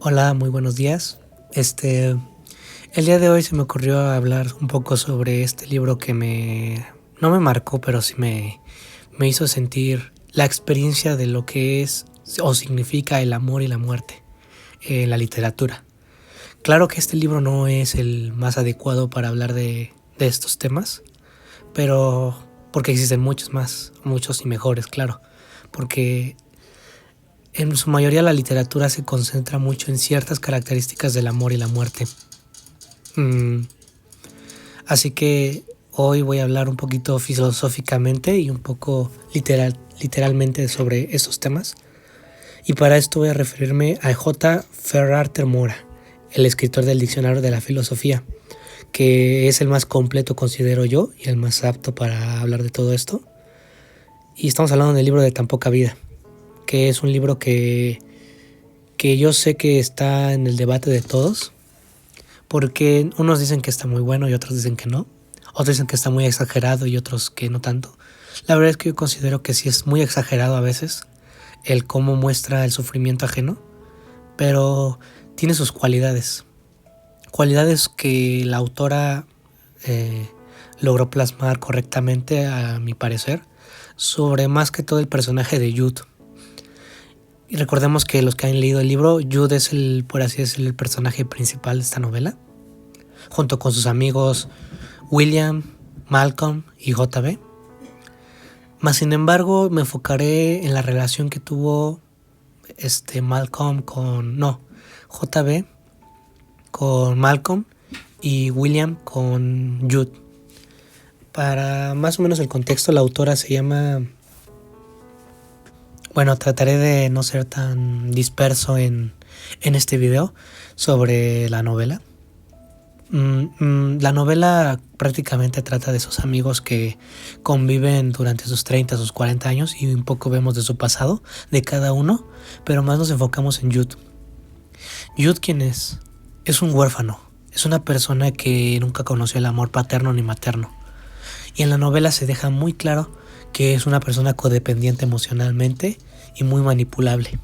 Hola, muy buenos días. El día de hoy se me ocurrió hablar un poco sobre este libro que no me marcó, pero sí me hizo sentir la experiencia de lo que es o significa el amor y la muerte en la literatura. Claro que este libro no es el más adecuado para hablar de estos temas, pero porque existen muchos y mejores, claro, porque en su mayoría la literatura se concentra mucho en ciertas características del amor y la muerte. Mm, Así que hoy voy a hablar un poquito filosóficamente y un poco literalmente sobre estos temas. Y para esto voy a referirme a J. Ferrarter Mora, el escritor del Diccionario de la Filosofía, que es el más completo, considero yo, y el más apto para hablar de todo esto. Y estamos hablando del libro de Tan poca vida, que es un libro que yo sé que está en el debate de todos, porque unos dicen que está muy bueno y otros dicen que no. Otros dicen que está muy exagerado y otros que no tanto. La verdad es que yo considero que sí es muy exagerado a veces el cómo muestra el sufrimiento ajeno, pero tiene sus cualidades. Cualidades que la autora logró plasmar correctamente, a mi parecer, sobre más que todo el personaje de Jude. Y recordemos que los que han leído el libro, Jude es por así decirlo, el personaje principal de esta novela, junto con sus amigos William, Malcolm y JB. Mas sin embargo me enfocaré en la relación que tuvo JB con Malcolm y William con Jude. Para más o menos el contexto, la autora se llama... Bueno, trataré de no ser tan disperso en este video sobre la novela. La novela prácticamente trata de sus amigos que conviven durante sus 30, sus 40 años y un poco vemos de su pasado, de cada uno, pero más nos enfocamos en Jude. Jude, ¿quién es? Es un huérfano, es una persona que nunca conoció el amor paterno ni materno. Y en la novela se deja muy claro que es una persona codependiente emocionalmente y muy manipulable.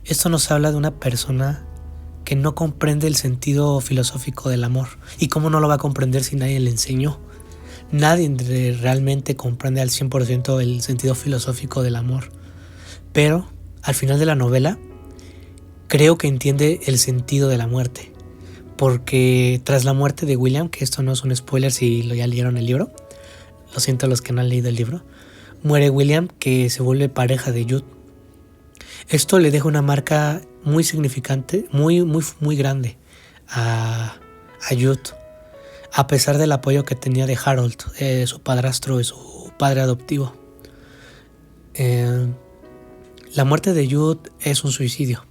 Esto nos habla de una persona que no comprende el sentido filosófico del amor. ¿Y cómo no lo va a comprender si nadie le enseñó? Nadie realmente comprende al 100% el sentido filosófico del amor. Pero al final de la novela creo que entiende el sentido de la muerte. Porque tras la muerte de William, que esto no es un spoiler si ya leyeron el libro, lo siento a los que no han leído el libro, muere William, que se vuelve pareja de Jude. Esto le deja una marca muy significante, muy grande a Jude, a pesar del apoyo que tenía de Harold, su padrastro y su padre adoptivo. La muerte de Jude es un suicidio,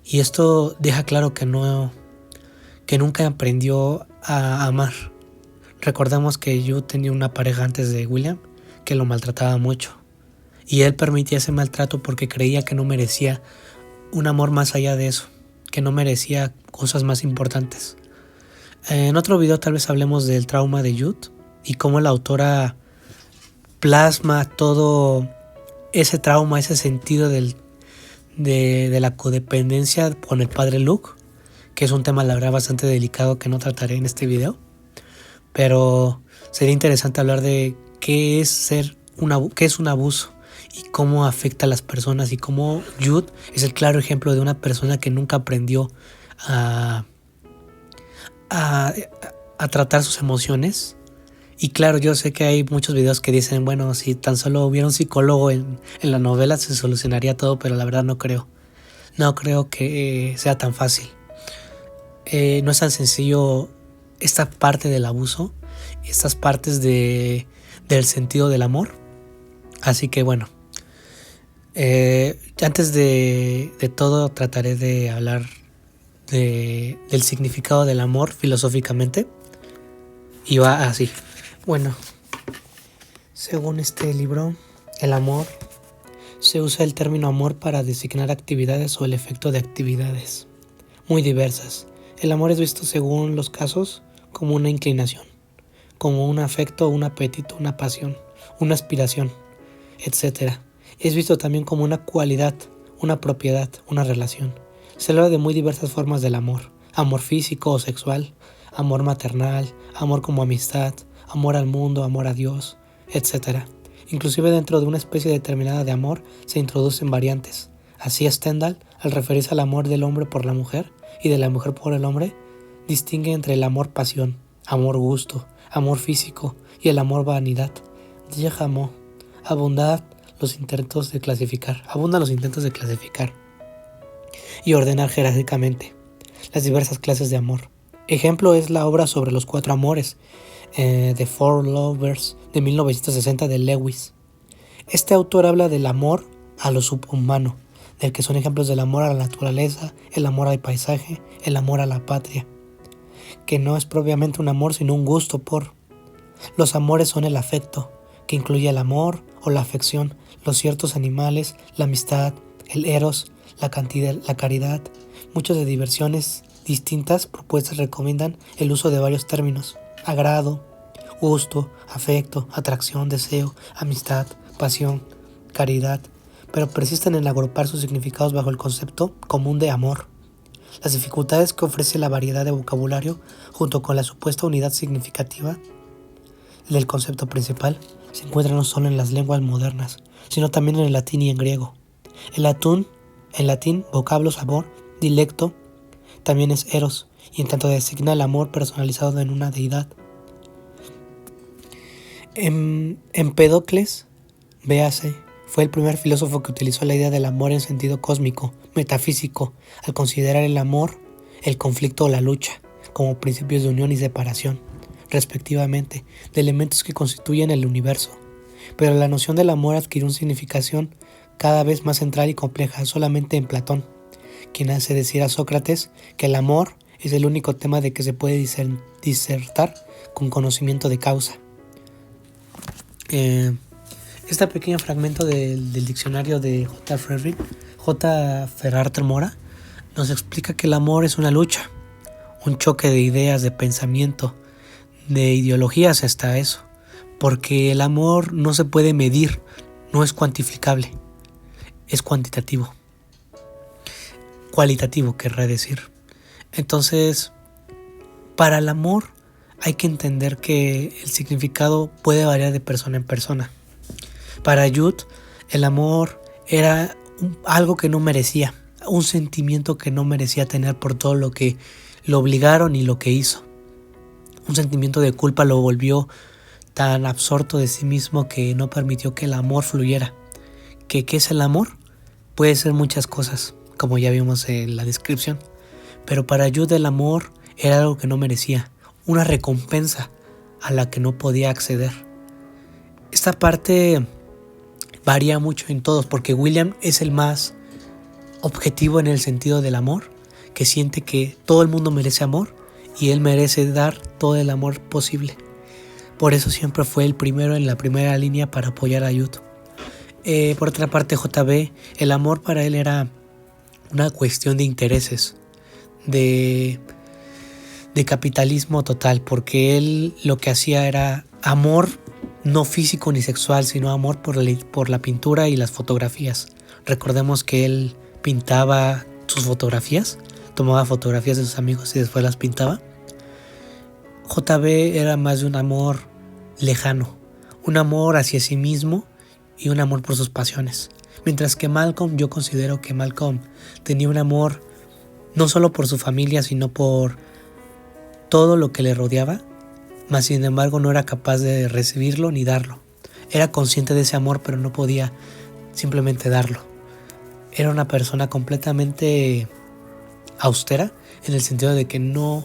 y esto deja claro que nunca aprendió a amar. Recordemos que Jude tenía una pareja antes de William que lo maltrataba mucho, y él permitía ese maltrato porque creía que no merecía un amor más allá de eso, que no merecía cosas más importantes. En otro video tal vez hablemos del trauma de Jude y cómo la autora plasma todo ese trauma, ese sentido de la codependencia con el padre Luke, que es un tema la verdad bastante delicado que no trataré en este video, pero sería interesante hablar de qué es un abuso y cómo afecta a las personas, y cómo Jude es el claro ejemplo de una persona que nunca aprendió a tratar sus emociones. Y claro, yo sé que hay muchos videos que dicen, bueno, si tan solo hubiera un psicólogo en la novela se solucionaría todo, pero la verdad no creo que sea tan fácil. No es tan sencillo esta parte del abuso, estas partes del sentido del amor. Así que bueno, antes de todo trataré de hablar del significado del amor filosóficamente, y va así. Bueno, según este libro, el amor, se usa el término amor para designar actividades o el efecto de actividades muy diversas. El amor es visto según los casos como una inclinación, como un afecto, un apetito, una pasión, una aspiración, etc. Es visto también como una cualidad, una propiedad, una relación. Se habla de muy diversas formas del amor: amor físico o sexual, amor maternal, amor como amistad, amor al mundo, amor a Dios, etc. Inclusive dentro de una especie determinada de amor se introducen variantes. Así Stendhal, al referirse al amor del hombre por la mujer y de la mujer por el hombre, distingue entre el amor pasión, amor gusto, amor físico y el amor vanidad. Abundan los intentos de clasificar y ordenar jerárquicamente las diversas clases de amor. Ejemplo es la obra sobre los 4 amores, The Four Lovers, de 1960 de Lewis. Este autor habla del amor a lo subhumano, del que son ejemplos del amor a la naturaleza, el amor al paisaje, el amor a la patria, que no es propiamente un amor sino un gusto por. Los amores son el afecto, que incluye el amor o la afección, los ciertos animales, la amistad, el eros, la caridad. Muchas de diversiones distintas propuestas recomiendan el uso de varios términos: agrado, gusto, afecto, atracción, deseo, amistad, pasión, caridad, pero persisten en agrupar sus significados bajo el concepto común de amor. Las dificultades que ofrece la variedad de vocabulario, junto con la supuesta unidad significativa del concepto principal, se encuentran no solo en las lenguas modernas, sino también en el latín y en griego. En latín, vocablos amor, dilecto, también es eros, y en tanto designa el amor personalizado en una deidad. Empédocles, véase, fue el primer filósofo que utilizó la idea del amor en sentido cósmico, metafísico, al considerar el amor, el conflicto o la lucha, como principios de unión y separación, respectivamente, de elementos que constituyen el universo. Pero la noción del amor adquirió una significación cada vez más central y compleja solamente en Platón, quien hace decir a Sócrates que el amor es el único tema de que se puede disertar con conocimiento de causa. Este pequeño fragmento del diccionario de J. Ferrarter Mora nos explica que el amor es una lucha, un choque de ideas, de pensamiento, de ideologías hasta eso, porque el amor no se puede medir, no es cuantificable, es cualitativo, querré decir. Entonces, para el amor hay que entender que el significado puede variar de persona en persona. Para Jud, el amor era algo que no merecía, un sentimiento que no merecía tener por todo lo que lo obligaron y lo que hizo. Un sentimiento de culpa lo volvió tan absorto de sí mismo que no permitió que el amor fluyera. ¿Qué es el amor? Puede ser muchas cosas, como ya vimos en la descripción. Pero para Jud el amor era algo que no merecía, una recompensa a la que no podía acceder. Esta parte varía mucho en todos, porque William es el más objetivo en el sentido del amor, que siente que todo el mundo merece amor y él merece dar todo el amor posible. Por eso siempre fue el primero en la primera línea para apoyar a Jud. Por otra parte, JB, el amor para él era una cuestión de intereses, de capitalismo total, porque él lo que hacía era amor no físico ni sexual, sino amor por la pintura y las fotografías. Recordemos que él pintaba sus fotografías, tomaba fotografías de sus amigos y después las pintaba. JB era más de un amor lejano, un amor hacia sí mismo y un amor por sus pasiones. Mientras que Malcolm, yo considero que Malcolm tenía un amor no solo por su familia, sino por todo lo que le rodeaba, mas sin embargo no era capaz de recibirlo ni darlo. Era consciente de ese amor, pero no podía simplemente darlo. Era una persona completamente austera, en el sentido de que no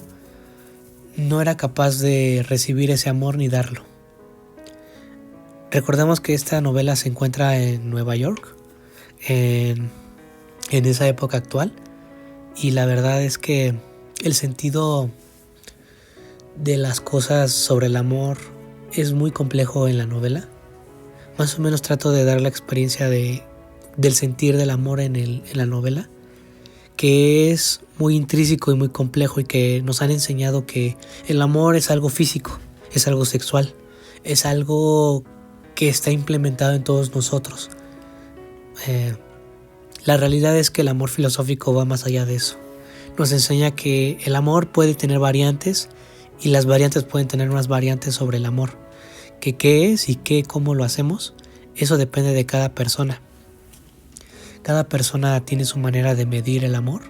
era capaz de recibir ese amor ni darlo. Recordemos que esta novela se encuentra en Nueva York, en esa época actual, y la verdad es que el sentido de las cosas sobre el amor es muy complejo en la novela. Más o menos trato de dar la experiencia del sentir del amor en la novela, que es muy intrínseco y muy complejo, y que nos han enseñado que el amor es algo físico, es algo sexual, es algo que está implementado en todos nosotros. La realidad es que el amor filosófico va más allá de eso. Nos enseña que el amor puede tener variantes y las variantes pueden tener unas variantes sobre el amor. Que qué es y cómo lo hacemos, eso depende de cada persona. Cada persona tiene su manera de medir el amor.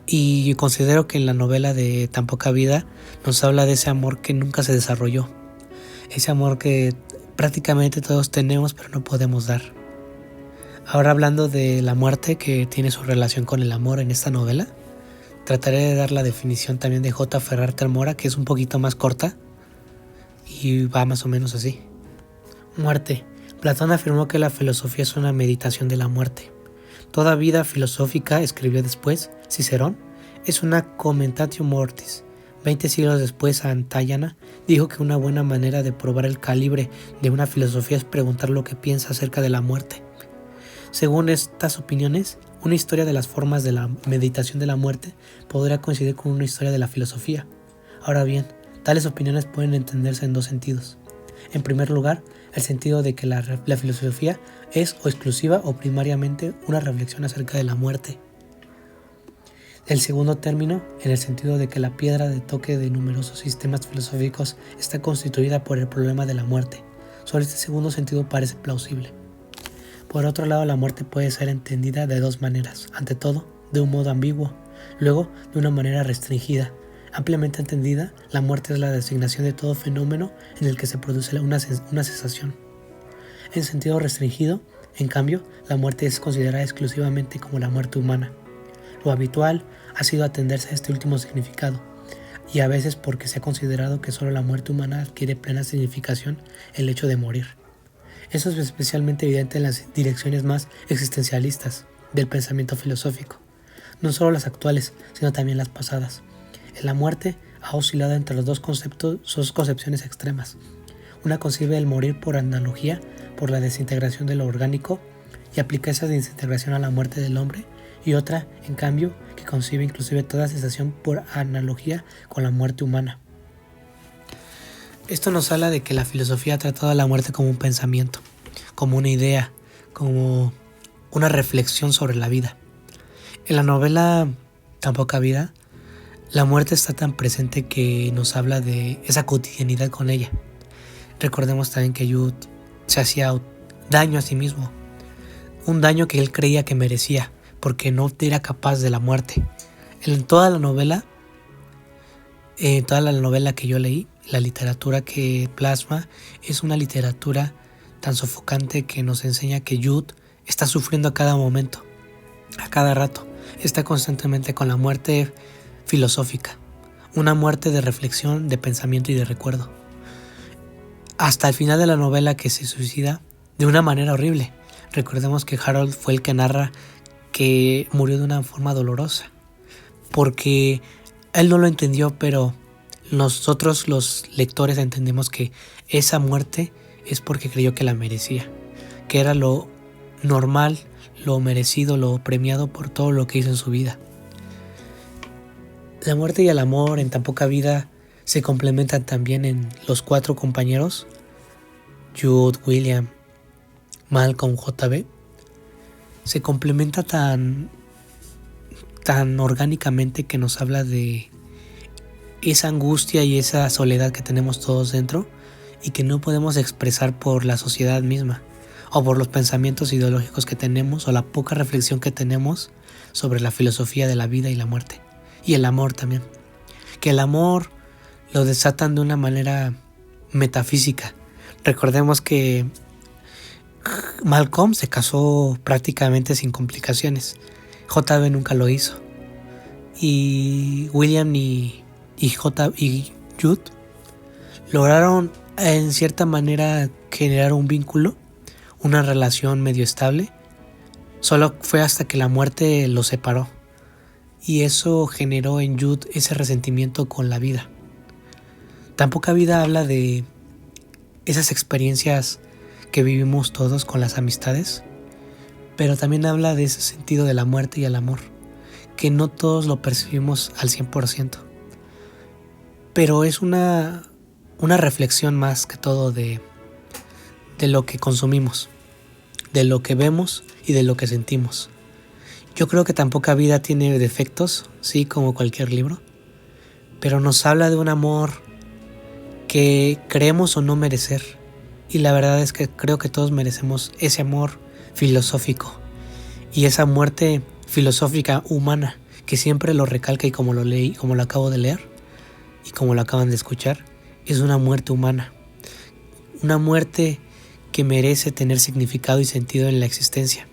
Y considero que en la novela de Tan poca vida nos habla de ese amor que nunca se desarrolló. Ese amor que prácticamente todos tenemos pero no podemos dar. Ahora hablando de la muerte que tiene su relación con el amor en esta novela, trataré de dar la definición también de J. Ferrarte Mora, que es un poquito más corta y va más o menos así. Muerte. Platón afirmó que la filosofía es una meditación de la muerte. Toda vida filosófica, escribió después Cicerón, es una commentatio mortis. 20 siglos después, Santayana dijo que una buena manera de probar el calibre de una filosofía es preguntar lo que piensa acerca de la muerte. Según estas opiniones, una historia de las formas de la meditación de la muerte podría coincidir con una historia de la filosofía. Ahora bien, tales opiniones pueden entenderse en dos sentidos. En primer lugar, el sentido de que la filosofía es o exclusiva o primariamente una reflexión acerca de la muerte. El segundo término, en el sentido de que la piedra de toque de numerosos sistemas filosóficos está constituida por el problema de la muerte. Solo este segundo sentido parece plausible. Por otro lado, la muerte puede ser entendida de dos maneras. Ante todo, de un modo ambiguo, luego de una manera restringida. Ampliamente entendida, la muerte es la designación de todo fenómeno en el que se produce una cesación. En sentido restringido, en cambio, la muerte es considerada exclusivamente como la muerte humana. Lo habitual ha sido atenderse a este último significado, y a veces porque se ha considerado que solo la muerte humana adquiere plena significación el hecho de morir. Eso es especialmente evidente en las direcciones más existencialistas del pensamiento filosófico, no solo las actuales, sino también las pasadas. En la muerte ha oscilado entre los dos concepciones extremas. Una concibe el morir por analogía, por la desintegración de lo orgánico, y aplica esa desintegración a la muerte del hombre, y otra, en cambio, que concibe inclusive toda cesación por analogía con la muerte humana. Esto nos habla de que la filosofía ha tratado a la muerte como un pensamiento, como una idea, como una reflexión sobre la vida. En la novela Tan poca vida, la muerte está tan presente que nos habla de esa cotidianidad con ella. Recordemos también que Jude se hacía daño a sí mismo, un daño que él creía que merecía, porque no era capaz de la muerte. En toda la novela que yo leí, la literatura que plasma es una literatura tan sofocante que nos enseña que Jude está sufriendo a cada momento, a cada rato. Está constantemente con la muerte filosófica, una muerte de reflexión, de pensamiento y de recuerdo. Hasta el final de la novela, que se suicida de una manera horrible. Recordemos que Harold fue el que narra que murió de una forma dolorosa, porque él no lo entendió, pero nosotros los lectores entendemos que esa muerte es porque creyó que la merecía, que era lo normal, lo merecido, lo premiado por todo lo que hizo en su vida. La muerte y el amor en Tan poca vida se complementan también en los cuatro compañeros, Jude, William, Malcolm, JB. Se complementa tan orgánicamente que nos habla de esa angustia y esa soledad que tenemos todos dentro y que no podemos expresar por la sociedad misma o por los pensamientos ideológicos que tenemos o la poca reflexión que tenemos sobre la filosofía de la vida y la muerte. Y el amor también. Que el amor lo desatan de una manera metafísica. Recordemos que Malcolm se casó prácticamente sin complicaciones. JB nunca lo hizo. Y William y Jude lograron en cierta manera generar un vínculo, una relación medio estable. Solo fue hasta que la muerte los separó. Y eso generó en Jude ese resentimiento con la vida. Tan poca vida habla de esas experiencias que vivimos todos con las amistades, pero también habla de ese sentido de la muerte y el amor, que no todos lo percibimos al 100%. Pero es una reflexión más que todo de lo que consumimos, de lo que vemos y de lo que sentimos. Yo creo que Tan poca vida tiene defectos, sí, como cualquier libro, pero nos habla de un amor que creemos o no merecer. Y la verdad es que creo que todos merecemos ese amor filosófico y esa muerte filosófica humana que siempre lo recalca, y como lo leí, como lo acabo de leer y como lo acaban de escuchar, es una muerte humana. Una muerte que merece tener significado y sentido en la existencia.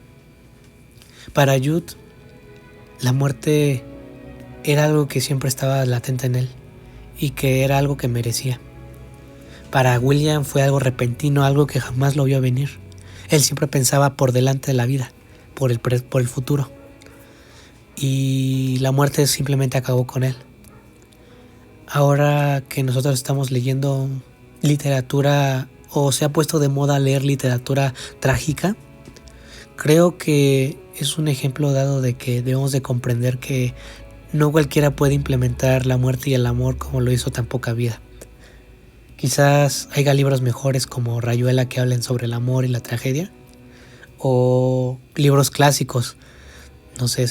Para Jude, la muerte era algo que siempre estaba latente en él y que era algo que merecía. Para William fue algo repentino, algo que jamás lo vio venir. Él siempre pensaba por delante de la vida, por el futuro. Y la muerte simplemente acabó con él. Ahora que nosotros estamos leyendo literatura, o se ha puesto de moda leer literatura trágica, creo que es un ejemplo dado de que debemos de comprender que no cualquiera puede implementar la muerte y el amor como lo hizo Tan poca vida. Quizás haya libros mejores como Rayuela que hablen sobre el amor y la tragedia, o libros clásicos. No sé,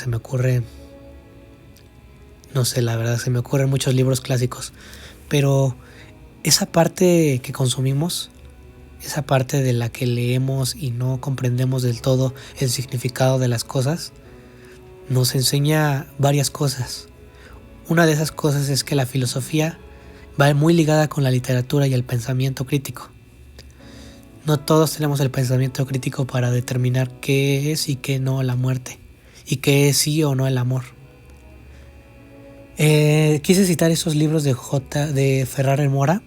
la verdad se me ocurren muchos libros clásicos, pero esa parte que consumimos, esa parte de la que leemos y no comprendemos del todo el significado de las cosas, nos enseña varias cosas. Una de esas cosas es que la filosofía va muy ligada con la literatura y el pensamiento crítico. No todos tenemos el pensamiento crítico para determinar qué es y qué no la muerte, y qué es sí o no el amor. Quise citar esos libros de Ferrer Mora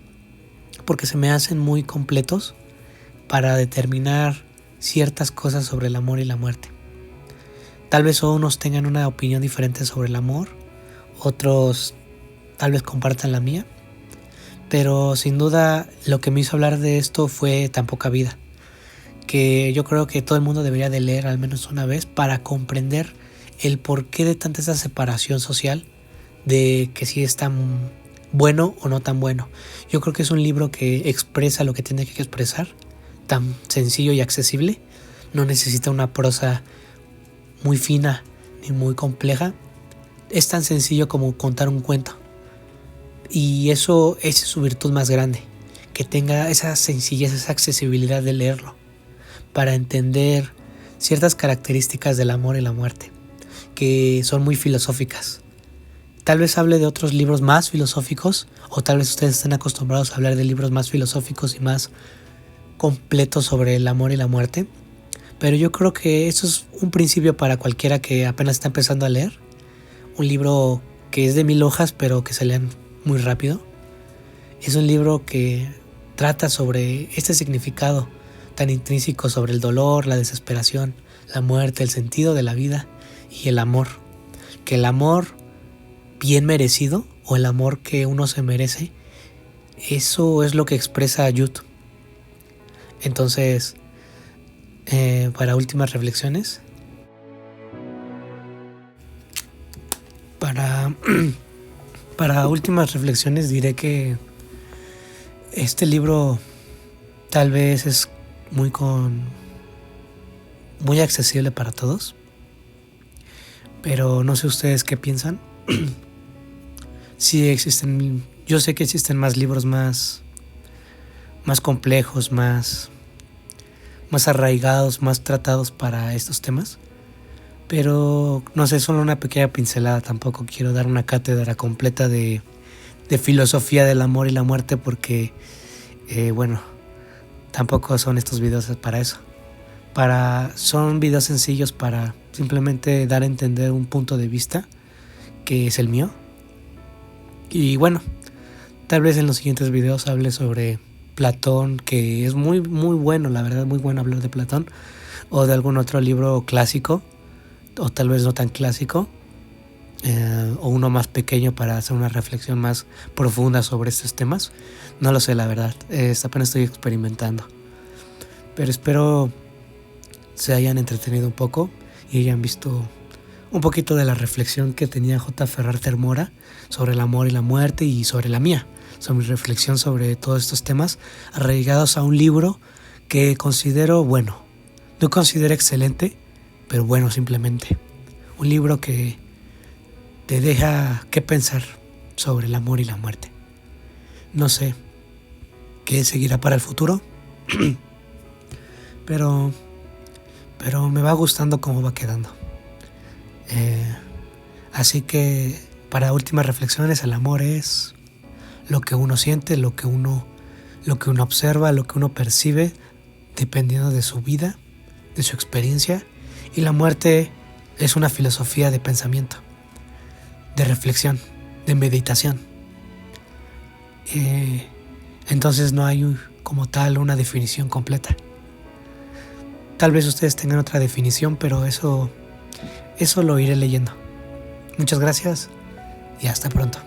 porque se me hacen muy completos para determinar ciertas cosas sobre el amor y la muerte. Tal vez unos tengan una opinión diferente sobre el amor, otros tal vez compartan la mía, pero sin duda lo que me hizo hablar de esto fue Tan poca vida, que yo creo que todo el mundo debería de leer al menos una vez para comprender el porqué de tanta esa separación social, de que si es tan bueno o no tan bueno. Yo creo que es un libro que expresa lo que tiene que expresar, tan sencillo y accesible. No necesita una prosa muy fina ni muy compleja. Es tan sencillo como contar un cuento. Y esa es su virtud más grande, que tenga esa sencillez, esa accesibilidad de leerlo, para entender ciertas características del amor y la muerte, que son muy filosóficas. Tal vez hable de otros libros más filosóficos, o tal vez ustedes estén acostumbrados a hablar de libros más filosóficos y más completos sobre el amor y la muerte, pero yo creo que eso es un principio para cualquiera que apenas está empezando a leer. Un libro que es de 1000 hojas, pero que se leen muy rápido. Es un libro que trata sobre este significado tan intrínseco sobre el dolor, la desesperación, la muerte, el sentido de la vida y el amor. Que el amor bien merecido, o el amor que uno se merece, eso es lo que expresa Jude. Entonces, para últimas reflexiones, para últimas reflexiones diré que este libro tal vez es muy accesible para todos, pero no sé ustedes qué piensan. Sí existen, yo sé que existen más libros más complejos, más arraigados, más tratados para estos temas, pero no sé, solo una pequeña pincelada. Tampoco quiero dar una cátedra completa de filosofía del amor y la muerte, porque bueno, tampoco son estos videos para eso. Son videos sencillos para simplemente dar a entender un punto de vista que es el mío. Y bueno, tal vez en los siguientes videos hable sobre Platón, que es muy bueno, la verdad, muy bueno hablar de Platón, o de algún otro libro clásico, o tal vez no tan clásico, o uno más pequeño para hacer una reflexión más profunda sobre estos temas. No lo sé, la verdad, apenas estoy experimentando, pero espero se hayan entretenido un poco y hayan visto un poquito de la reflexión que tenía J. Ferrer Mora sobre el amor y la muerte, y sobre la mía, sobre mi reflexión sobre todos estos temas arraigados a un libro que considero bueno. No considero excelente, pero bueno, simplemente un libro que te deja que pensar sobre el amor y la muerte. No sé qué seguirá para el futuro, pero, pero me va gustando cómo va quedando. Así que para últimas reflexiones, el amor es lo que uno siente, lo que uno observa, lo que uno percibe, dependiendo de su vida, de su experiencia. Y la muerte es una filosofía de pensamiento, de reflexión, de meditación. Entonces no hay como tal una definición completa. Tal vez ustedes tengan otra definición, pero eso lo iré leyendo. Muchas gracias y hasta pronto.